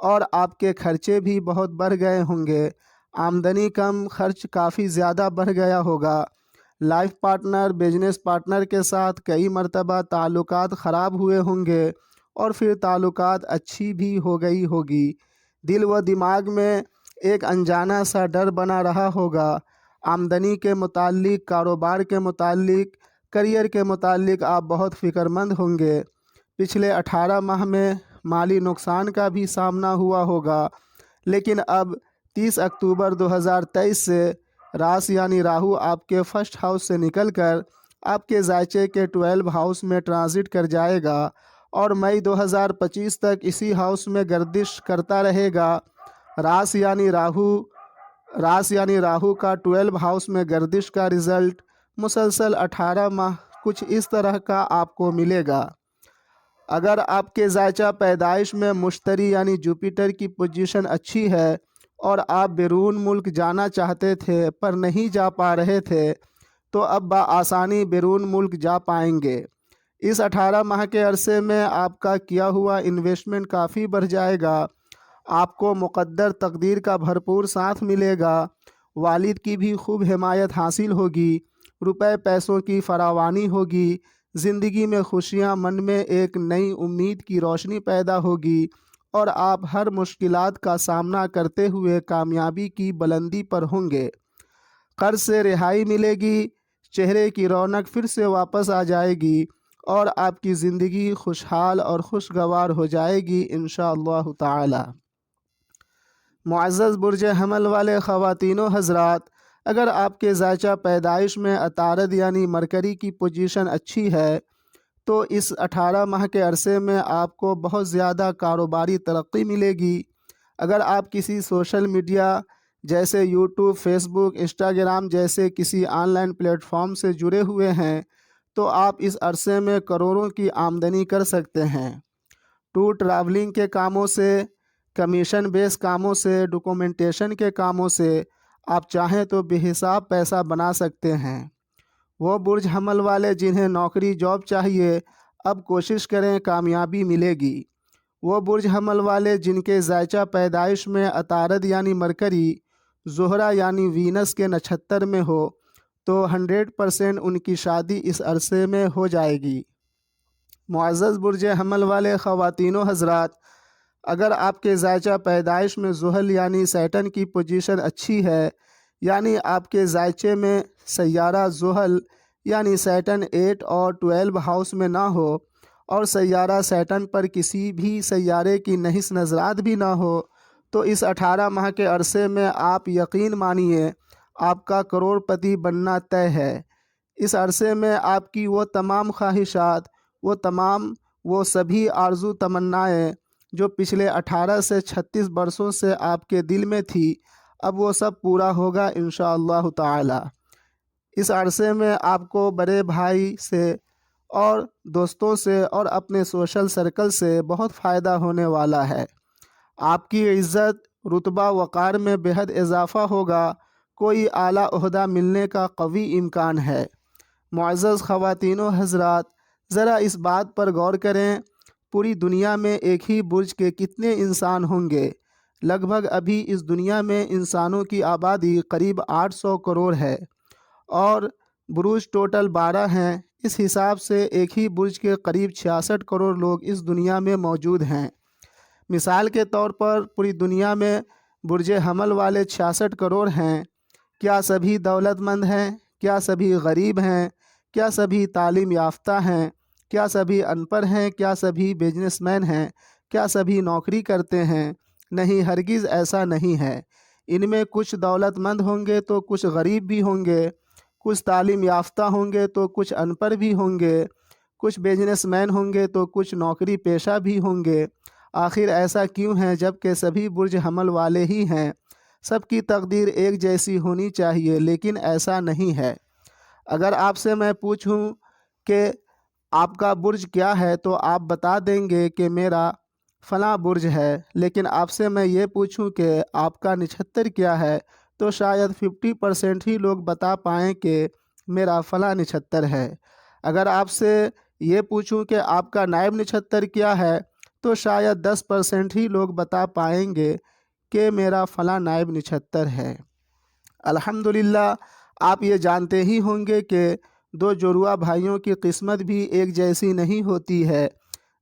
اور آپ کے خرچے بھی بہت بڑھ گئے ہوں گے۔ آمدنی کم، خرچ کافی زیادہ بڑھ گیا ہوگا۔ لائف پارٹنر، بزنس پارٹنر کے ساتھ کئی مرتبہ تعلقات خراب ہوئے ہوں گے اور پھر تعلقات اچھی بھی ہو گئی ہوگی۔ دل و دماغ میں ایک انجانا سا ڈر بنا رہا ہوگا۔ آمدنی کے متعلق، کاروبار کے متعلق، کریئر کے متعلق آپ بہت فکر مند ہوں گے۔ پچھلے 18 ماہ میں مالی نقصان کا بھی سامنا ہوا ہوگا، لیکن اب 30 اکتوبر 2023 سے راس یعنی راہو آپ کے فرسٹ ہاؤس سے نکل کر آپ کے ذائچے کے 12 ہاؤس میں ٹرانزٹ کر جائے گا اور مئی 2025 تک اسی ہاؤس میں گردش کرتا رہے گا۔ راس یعنی راہو کا 12 ہاؤس میں گردش کا رزلٹ مسلسل 18 ماہ کچھ اس طرح کا آپ کو ملے گا۔ اگر آپ کے ذائچہ پیدائش میں مشتری یعنی جوپیٹر کی پوزیشن اچھی ہے اور آپ بیرون ملک جانا چاہتے تھے پر نہیں جا پا رہے تھے تو اب بآسانی بیرون ملک جا پائیں گے۔ اس 18 ماہ کے عرصے میں آپ کا کیا ہوا انویسٹمنٹ کافی بڑھ جائے گا۔ آپ کو مقدر تقدیر کا بھرپور ساتھ ملے گا۔ والد کی بھی خوب حمایت حاصل ہوگی۔ روپے پیسوں کی فراوانی ہوگی۔ زندگی میں خوشیاں، من میں ایک نئی امید کی روشنی پیدا ہوگی اور آپ ہر مشکلات کا سامنا کرتے ہوئے کامیابی کی بلندی پر ہوں گے۔ قرض سے رہائی ملے گی، چہرے کی رونق پھر سے واپس آ جائے گی اور آپ کی زندگی خوشحال اور خوشگوار ہو جائے گی انشاءاللہ تعالی۔ معزز برج حمل والے خواتین و حضرات، اگر آپ کے ذائچہ پیدائش میں عطارد یعنی مرکری کی پوزیشن اچھی ہے تو اس 18 ماہ کے عرصے میں آپ کو بہت زیادہ کاروباری ترقی ملے گی۔ اگر آپ کسی سوشل میڈیا جیسے یوٹیوب، فیس بک، انسٹاگرام جیسے کسی آن لائن پلیٹ فارم سے جڑے ہوئے ہیں تو آپ اس عرصے میں کروڑوں کی آمدنی کر سکتے ہیں۔ ٹور ٹریولنگ کے کاموں سے، کمیشن بیس کاموں سے، ڈاکومنٹیشن کے کاموں سے آپ چاہیں تو بے حساب پیسہ بنا سکتے ہیں۔ وہ برج حمل والے جنہیں نوکری جاب چاہیے، اب کوشش کریں، کامیابی ملے گی۔ وہ برج حمل والے جن کے ذائچہ پیدائش میں عطارد یعنی مرکری، زہرہ یعنی وینس کے نچھتر میں ہو تو 100% ان کی شادی اس عرصے میں ہو جائے گی۔ معزز برج حمل والے خواتین و حضرات، اگر آپ کے ذائچہ پیدائش میں زحل یعنی سیٹن کی پوزیشن اچھی ہے، یعنی آپ کے ذائچے میں سیارہ زحل یعنی سیٹن 8 اور 12 ہاؤس میں نہ ہو اور سیارہ سیٹن پر کسی بھی سیارے کی نحس نظرات بھی نہ ہو تو اس 18 ماہ کے عرصے میں آپ یقین مانیے آپ کا کروڑ پتی بننا طے ہے۔ اس عرصے میں آپ کی وہ تمام خواہشات، وہ سبھی آرزو تمنائیں جو پچھلے 18 سے 36 برسوں سے آپ کے دل میں تھی، اب وہ سب پورا ہوگا انشاءاللہ تعالی۔ اس عرصے میں آپ کو بڑے بھائی سے اور دوستوں سے اور اپنے سوشل سرکل سے بہت فائدہ ہونے والا ہے۔ آپ کی عزت، رتبہ، وقار میں بے حد اضافہ ہوگا۔ کوئی اعلیٰ عہدہ ملنے کا قوی امکان ہے۔ معزز خواتین و حضرات، ذرا اس بات پر غور کریں، پوری دنیا میں ایک ہی برج کے کتنے انسان ہوں گے؟ لگ بھگ ابھی اس دنیا میں انسانوں کی آبادی قریب 800 کروڑ ہے اور برج ٹوٹل 12 ہیں۔ اس حساب سے ایک ہی برج کے قریب 66 کروڑ لوگ اس دنیا میں موجود ہیں۔ مثال کے طور پر پوری دنیا میں برج حمل والے 66 کروڑ ہیں۔ کیا سبھی دولت مند ہیں؟ کیا سبھی غریب ہیں؟ کیا سبھی تعلیم یافتہ ہیں؟ کیا سبھی ان پڑھ ہیں؟ کیا سبھی بزنس مین ہیں؟ کیا سبھی نوکری کرتے ہیں؟ نہیں، ہرگز ایسا نہیں ہے۔ ان میں کچھ دولت مند ہوں گے تو کچھ غریب بھی ہوں گے، کچھ تعلیم یافتہ ہوں گے تو کچھ ان پڑھ بھی ہوں گے، کچھ بزنس مین ہوں گے تو کچھ نوکری پیشہ بھی ہوں گے۔ آخر ایسا کیوں ہے جبکہ سبھی برج حمل والے ہی ہیں؟ سب کی تقدیر ایک جیسی ہونی چاہیے، لیکن ایسا نہیں ہے۔ اگر آپ سے میں پوچھوں کہ آپ کا برج کیا ہے تو آپ بتا دیں گے کہ میرا فلاں برج ہے، لیکن آپ سے میں یہ پوچھوں کہ آپ کا نچھتر کیا ہے تو شاید 50% ہی لوگ بتا پائیں کہ میرا فلاں نچھتر ہے۔ اگر آپ سے یہ پوچھوں کہ آپ کا نائب نچھتر کیا ہے تو شاید 10% ہی لوگ بتا پائیں گے کہ میرا فلاں نائب نچھتر ہے۔ الحمدللہ آپ یہ جانتے ہی ہوں گے کہ دو جڑواں بھائیوں کی قسمت بھی ایک جیسی نہیں ہوتی ہے،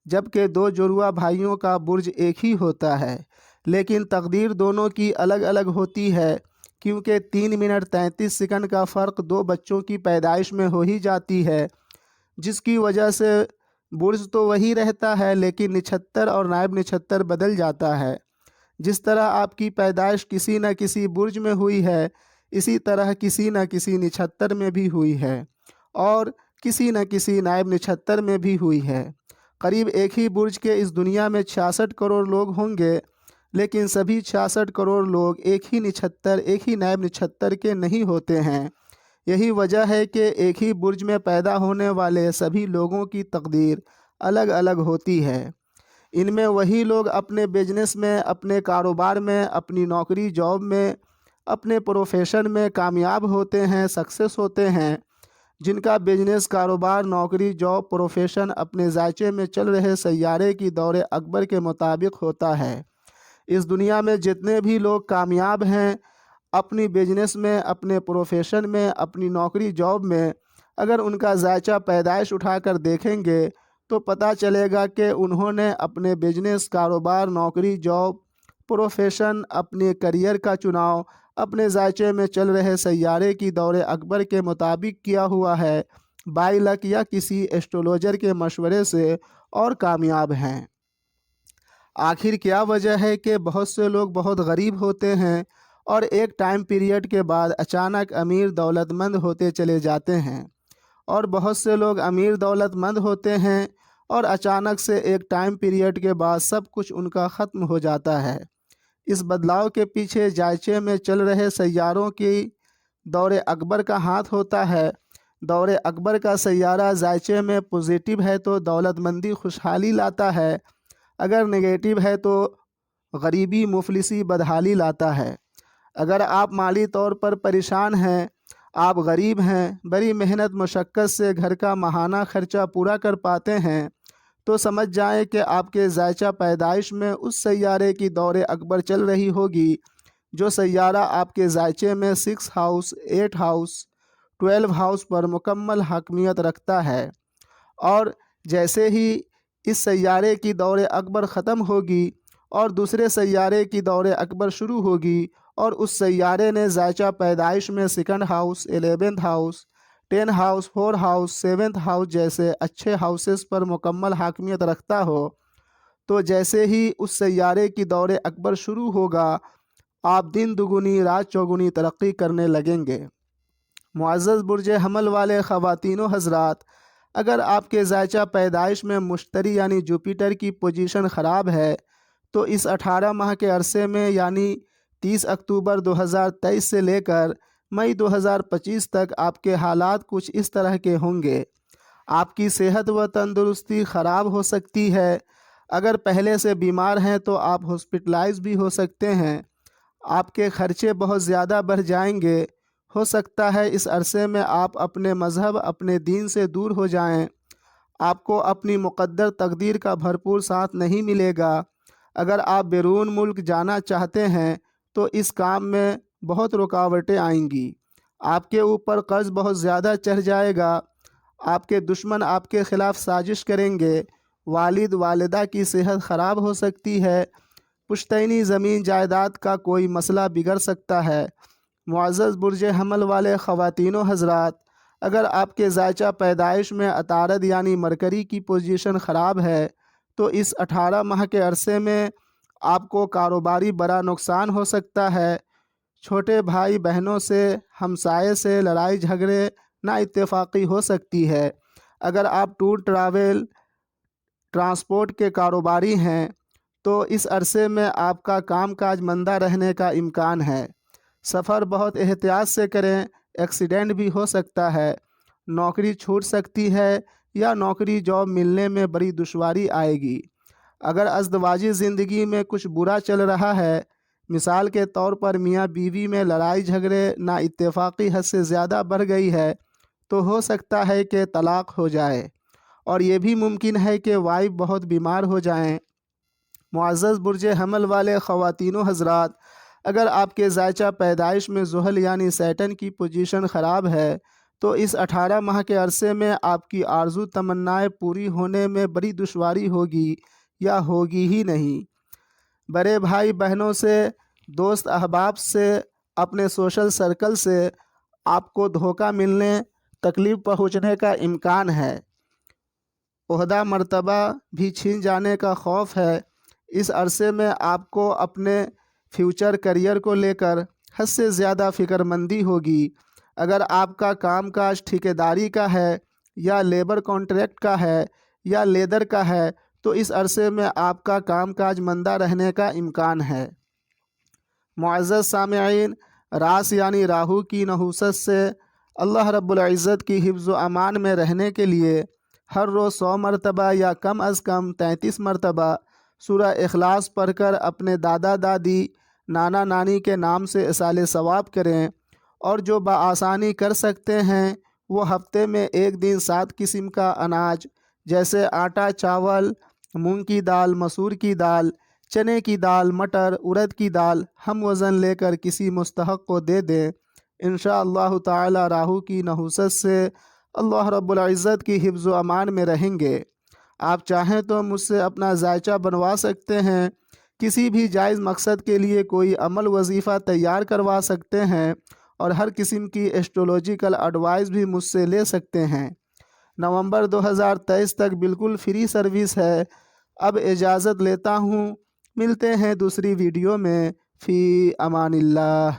جبکہ دو جڑواں بھائیوں کا برج ایک ہی ہوتا ہے، لیکن تقدیر دونوں کی الگ الگ ہوتی ہے، کیونکہ 3 منٹ 33 سیکنڈ کا فرق دو بچوں کی پیدائش میں ہو ہی جاتی ہے، جس کی وجہ سے برج تو وہی رہتا ہے لیکن نچھتر اور نائب نچھتر بدل جاتا ہے۔ جس طرح آپ کی پیدائش کسی نہ کسی برج میں ہوئی ہے، اسی طرح کسی نہ کسی نچھتر میں بھی ہوئی ہے، اور کسی نہ کسی نائب نچھتر میں بھی ہوئی ہے۔ قریب ایک ہی برج کے اس دنیا میں 66 کروڑ لوگ ہوں گے، لیکن سبھی 66 کروڑ لوگ ایک ہی نچھتر، ایک ہی نائب نچھتر کے نہیں ہوتے ہیں۔ یہی وجہ ہے کہ ایک ہی برج میں پیدا ہونے والے سبھی لوگوں کی تقدیر الگ الگ ہوتی ہے۔ ان میں وہی لوگ اپنے بزنس میں، اپنے کاروبار میں، اپنی نوکری جاب میں، اپنے پروفیشن میں کامیاب ہوتے ہیں، سکسیس ہوتے ہیں، جن کا بزنس، کاروبار، نوکری، جاب، پروفیشن اپنے ذائچے میں چل رہے سیارے کی دور اکبر کے مطابق ہوتا ہے۔ اس دنیا میں جتنے بھی لوگ کامیاب ہیں اپنی بزنس میں، اپنے پروفیشن میں، اپنی نوکری جاب میں، اگر ان کا ذائچہ پیدائش اٹھا کر دیکھیں گے تو پتہ چلے گا کہ انہوں نے اپنے بزنس، کاروبار، نوکری، جاب، پروفیشن، اپنے کریئر کا چناؤ اپنے ذائچے میں چل رہے سیارے کی دور اکبر کے مطابق کیا ہوا ہے، بائی لک یا کسی ایسٹرولوجر کے مشورے سے، اور کامیاب ہیں۔ آخر کیا وجہ ہے کہ بہت سے لوگ بہت غریب ہوتے ہیں اور ایک ٹائم پیریڈ کے بعد اچانک امیر دولت مند ہوتے چلے جاتے ہیں، اور بہت سے لوگ امیر دولت مند ہوتے ہیں اور اچانک سے ایک ٹائم پیریڈ کے بعد سب کچھ ان کا ختم ہو جاتا ہے؟ اس بدلاؤ کے پیچھے ذائچے میں چل رہے سیاروں کی دور اکبر کا ہاتھ ہوتا ہے۔ دور اکبر کا سیارہ ذائچے میں پوزیٹیو ہے تو دولت مندی، خوشحالی لاتا ہے، اگر نگیٹو ہے تو غریبی، مفلسی، بدحالی لاتا ہے۔ اگر آپ مالی طور پر پریشان ہیں، آپ غریب ہیں، بڑی محنت مشقت سے گھر کا ماہانہ خرچہ پورا کر پاتے ہیں، تو سمجھ جائیں کہ آپ کے ذائچہ پیدائش میں اس سیارے کی دور اکبر چل رہی ہوگی جو سیارہ آپ کے ذائچے میں 6 ہاؤس، 8 ہاؤس، 12 ہاؤس پر مکمل حاکمیت رکھتا ہے، اور جیسے ہی اس سیارے کی دور اکبر ختم ہوگی اور دوسرے سیارے کی دور اکبر شروع ہوگی، اور اس سیارے نے ذائچہ پیدائش میں 2nd house, 11th house, 10 house, 4 house, 7th house جیسے اچھے ہاؤسز پر مکمل حاکمیت رکھتا ہو، تو جیسے ہی اس سیارے کی دور اکبر شروع ہوگا آپ دن دگنی رات چوگنی ترقی کرنے لگیں گے۔ معزز برج حمل والے خواتین و حضرات، اگر آپ کے ذائچہ پیدائش میں مشتری یعنی جوپیٹر کی پوزیشن خراب ہے تو اس 18 ماہ کے عرصے میں یعنی 30 اکتوبر 2023 سے لے کر مئی 2025 تک آپ کے حالات کچھ اس طرح کے ہوں گے۔ آپ کی صحت و تندرستی خراب ہو سکتی ہے، اگر پہلے سے بیمار ہیں تو آپ ہاسپٹلائز بھی ہو سکتے ہیں، آپ کے خرچے بہت زیادہ بڑھ جائیں گے، ہو سکتا ہے اس عرصے میں آپ اپنے مذہب، اپنے دین سے دور ہو جائیں، آپ کو اپنی مقدر تقدیر کا بھرپور ساتھ نہیں ملے گا۔ اگر آپ بیرون ملک جانا چاہتے ہیں تو اس کام میں بہت رکاوٹیں آئیں گی، آپ کے اوپر قرض بہت زیادہ چڑھ جائے گا، آپ کے دشمن آپ کے خلاف سازش کریں گے، والد والدہ کی صحت خراب ہو سکتی ہے، پشتینی زمین جائیداد کا کوئی مسئلہ بگڑ سکتا ہے۔ معزز برج حمل والے خواتین و حضرات، اگر آپ کے ذائچہ پیدائش میں عطارد یعنی مرکری کی پوزیشن خراب ہے تو اس 18 ماہ کے عرصے میں آپ کو کاروباری بڑا نقصان ہو سکتا ہے، چھوٹے بھائی بہنوں سے، ہمسائے سے لڑائی جھگڑے، نا اتفاقی ہو سکتی ہے۔ اگر آپ ٹور ٹریول، ٹرانسپورٹ کے کاروباری ہیں تو اس عرصے میں آپ کا کام کاج مندہ رہنے کا امکان ہے، سفر بہت احتیاط سے کریں، ایکسیڈنٹ بھی ہو سکتا ہے، نوکری چھوٹ سکتی ہے یا نوکری جاب ملنے میں بڑی دشواری آئے گی۔ اگر ازدواجی زندگی میں کچھ برا چل رہا ہے، مثال کے طور پر میاں بیوی میں لڑائی جھگڑے، نا اتفاقی حد سے زیادہ بڑھ گئی ہے، تو ہو سکتا ہے کہ طلاق ہو جائے، اور یہ بھی ممکن ہے کہ وائف بہت بیمار ہو جائیں۔ معزز برج حمل والے خواتین و حضرات، اگر آپ کے ذائچہ پیدائش میں زحل یعنی سیٹن کی پوزیشن خراب ہے تو اس 18 ماہ کے عرصے میں آپ کی آرزو تمنائیں پوری ہونے میں بڑی دشواری ہوگی یا ہوگی ہی نہیں۔ بڑے بھائی بہنوں سے، دوست احباب سے، اپنے سوشل سرکل سے آپ کو دھوکہ ملنے، تکلیف پہنچنے کا امکان ہے۔ عہدہ مرتبہ بھی چھین جانے کا خوف ہے۔ اس عرصے میں آپ کو اپنے فیوچر کیریئر کو لے کر حد سے زیادہ فکر مندی ہوگی۔ اگر آپ کا کام کاج ٹھیکیداری کا ہے یا لیبر کانٹریکٹ کا ہے یا لیدر کا ہے تو اس عرصے میں آپ کا کام کاج مندہ رہنے کا امکان ہے۔ معزز سامعین، راس یعنی راہو کی نحوست سے اللہ رب العزت کی حفظ و امان میں رہنے کے لیے ہر روز 100 مرتبہ یا کم از کم 33 مرتبہ سورہ اخلاص پڑھ کر اپنے دادا دادی، نانا نانی کے نام سے ایصال ثواب کریں، اور جو بآسانی کر سکتے ہیں وہ ہفتے میں ایک دن 7 قسم کا اناج جیسے آٹا، چاول، مونگ کی دال، مسور کی دال، چنے کی دال، مٹر، ارد کی دال ہم وزن لے کر کسی مستحق کو دے دیں۔ انشاءاللہ تعالی راہو کی نحوست سے اللہ رب العزت کی حفظ و امان میں رہیں گے۔ آپ چاہیں تو مجھ سے اپنا ذائچہ بنوا سکتے ہیں، کسی بھی جائز مقصد کے لیے کوئی عمل وظیفہ تیار کروا سکتے ہیں، اور ہر قسم کی ایسٹرولوجیکل ایڈوائز بھی مجھ سے لے سکتے ہیں۔ نومبر 2023 تک بالکل فری سروس ہے۔ اب اجازت لیتا ہوں، ملتے ہیں دوسری ویڈیو میں۔ فی امان اللہ۔